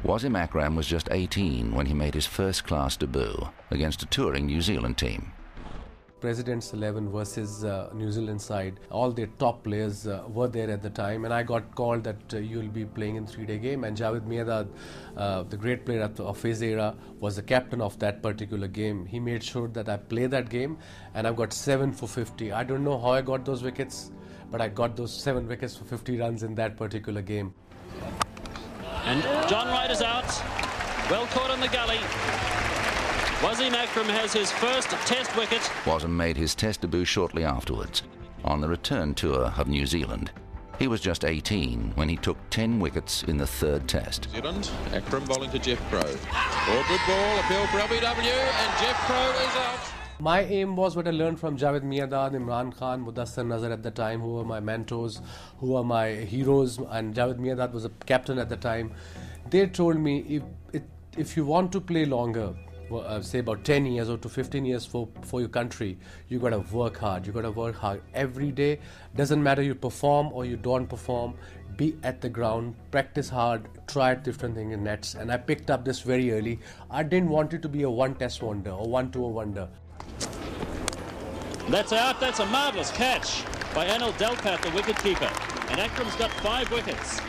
Wasim Akram was just 18 when he made his first-class debut against a touring New Zealand team. President's 11 versus New Zealand side, all their top players were there at the time, and I got called that you'll be playing in 3-day game, and Javed Miandad, the great player of his era, was the captain of that particular game. He made sure that I play that game, and I've got 7 for 50. I don't know how I got those wickets, but I got those 7 wickets for 50 runs in that particular game. And John Wright is out, well caught in the gully. Wasim Akram has his first test wicket. Wasim made his test debut shortly afterwards on the return tour of New Zealand. He was just 18 when he took 10 wickets in the 3rd test. New Zealand, Akram bowling to Jeff Crow. Oh, good ball, appeal for LBW, and Jeff Crow is out. My aim was what I learned from Javed Miandad, Imran Khan, Mudassar Nazar at the time, who were my mentors, who were my heroes, and Javed Miandad was a captain at the time. They told me, if you want to play longer, say about 10 years or to 15 years for your country, you got to work hard. You got to work hard every day. Doesn't matter you perform or you don't perform. Be at the ground, practice hard, try different things in nets. And I picked up this very early. I didn't want it to be a one-test wonder or one-tour wonder. That's out. That's a marvellous catch by Anil Delpat, the wicketkeeper. And Akram's got 5 wickets.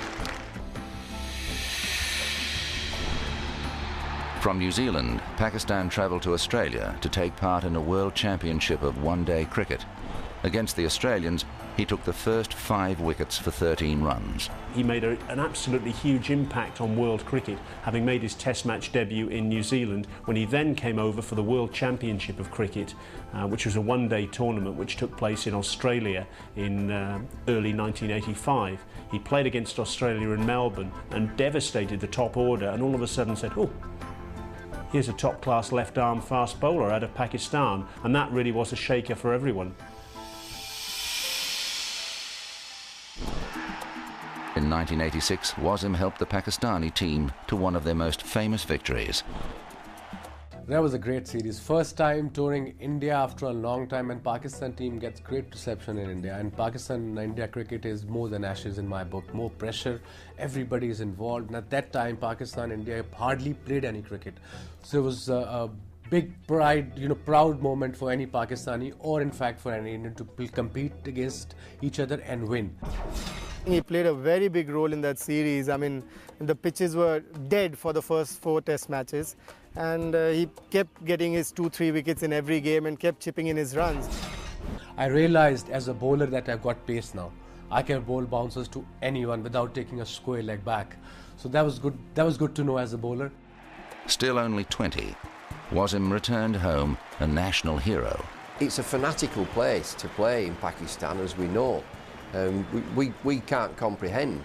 From New Zealand, Pakistan travelled to Australia to take part in a World Championship of one-day cricket. Against the Australians, he took the first 5 wickets for 13 runs. He made an absolutely huge impact on world cricket, having made his Test match debut in New Zealand, when he then came over for the World Championship of Cricket, which was a one-day tournament which took place in Australia in early 1985. He played against Australia in Melbourne and devastated the top order, and all of a sudden said, oh, here's a top-class left-arm fast bowler out of Pakistan, and that really was a shaker for everyone. In 1986, Wasim helped the Pakistani team to one of their most famous victories. That was a great series. First time touring India after a long time, and Pakistan team gets great reception in India. And Pakistan-India cricket is more than Ashes in my book. More pressure, everybody is involved. And at that time, Pakistan-India hardly played any cricket. So it was a big pride, proud moment for any Pakistani, or in fact for any Indian, to compete against each other and win. He played a very big role in that series. I mean, the pitches were dead for the first 4 test matches, and he kept getting his 2-3 wickets in every game and kept chipping in his runs. I realized as a bowler that I've got pace now. I can bowl bouncers to anyone without taking a square leg back. So that was good. That was good to know as a bowler. Still only 20, Wasim returned home a national hero. It's a fanatical place to play in Pakistan, as we know. We can't comprehend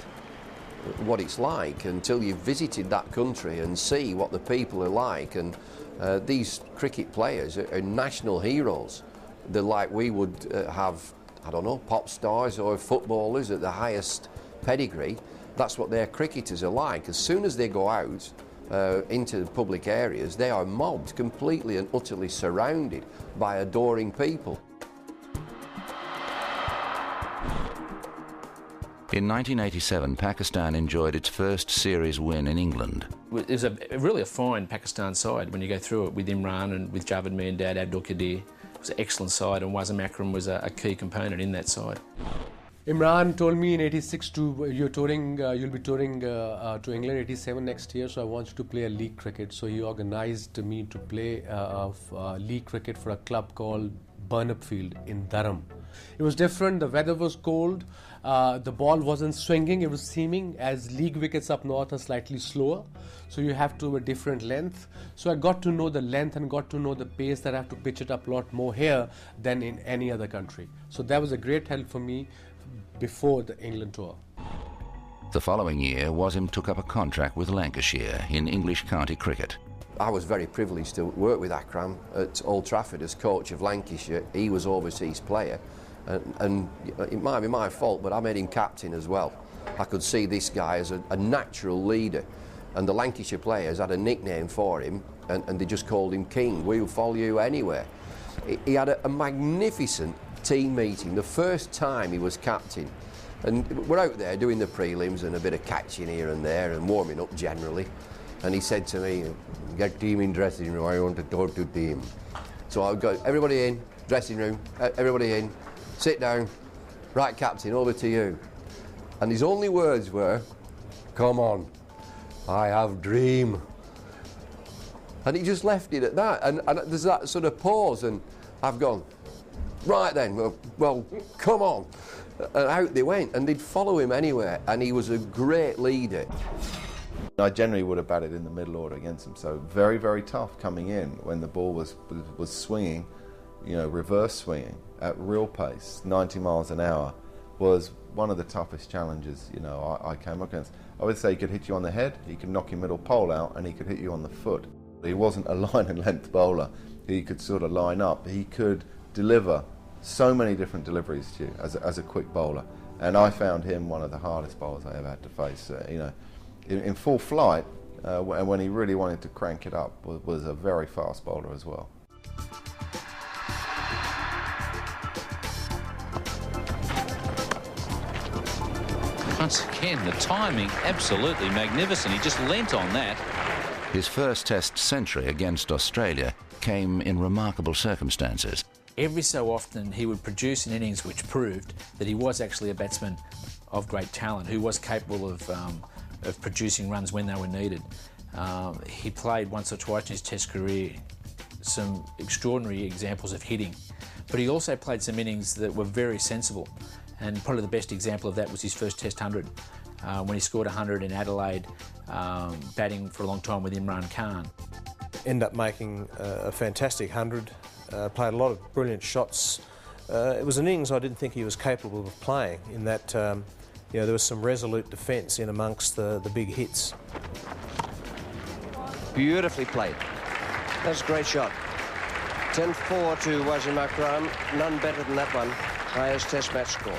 what it's like until you've visited that country and see what the people are like. And these cricket players are national heroes. They're like we would have, I don't know, pop stars or footballers at the highest pedigree. That's what their cricketers are like. As soon as they go out into public areas, they are mobbed, completely and utterly surrounded by adoring people. In 1987, Pakistan enjoyed its first series win in England. It was really a fine Pakistan side when you go through it, with Imran and with Javed Miandad, Abdul Qadir. It was an excellent side, and Wasim Akram was a key component in that side. Imran told me in '86 you'll be touring to England '87 next year, so I want you to play a league cricket. So he organised me to play league cricket for a club called Burnup Field in Durham. It was different. The weather was cold. The ball wasn't swinging. It was seaming, as league wickets up north are slightly slower. So you have to have a different length. So I got to know the length and got to know the pace, that I have to pitch it up a lot more here than in any other country. So that was a great help for me before the England tour. The following year, Wasim took up a contract with Lancashire in English county cricket. I was very privileged to work with Akram at Old Trafford as coach of Lancashire. He was overseas player, and it might be my fault, but I made him captain as well. I could see this guy as a natural leader, and the Lancashire players had a nickname for him, and they just called him King. We'll follow you anywhere. He had a magnificent team meeting the first time he was captain, and we're out there doing the prelims and a bit of catching here and there and warming up generally. and he said to me, "Get team in dressing room, I want to talk to team." So I go, everybody in, dressing room, everybody in, sit down, right captain, over to you. And his only words were, "Come on, I have dream." And he just left it at that, and there's that sort of pause, and I've gone, right then, well, come on. And out they went, and they'd follow him anywhere, and he was a great leader. I generally would have batted in the middle order against him, so very, very tough coming in when the ball was swinging, you know, reverse swinging at real pace, 90 miles an hour, was one of the toughest challenges, you know, I came up against. I would say he could hit you on the head, he could knock your middle pole out, and he could hit you on the foot. He wasn't a line and length bowler. He could sort of line up. He could deliver so many different deliveries to you as a quick bowler. And I found him one of the hardest bowlers I ever had to face. You know, in full flight, and when he really wanted to crank it up, was a very fast bowler as well. Once again, the timing absolutely magnificent. He just leant on that. His first Test century against Australia came in remarkable circumstances. Every so often he would produce an innings which proved that he was actually a batsman of great talent, who was capable of producing runs when they were needed. He played once or twice in his Test career some extraordinary examples of hitting, but he also played some innings that were very sensible, and probably the best example of that was his first Test 100, when he scored 100 in Adelaide, batting for a long time with Imran Khan. Ended up making a fantastic 100, played a lot of brilliant shots. It was an innings I didn't think he was capable of playing, in that you know, there was some resolute defence in amongst the big hits. Beautifully played. That's a great shot. 10-4 to Wasim Akram. None better than that one. Highest Test match score.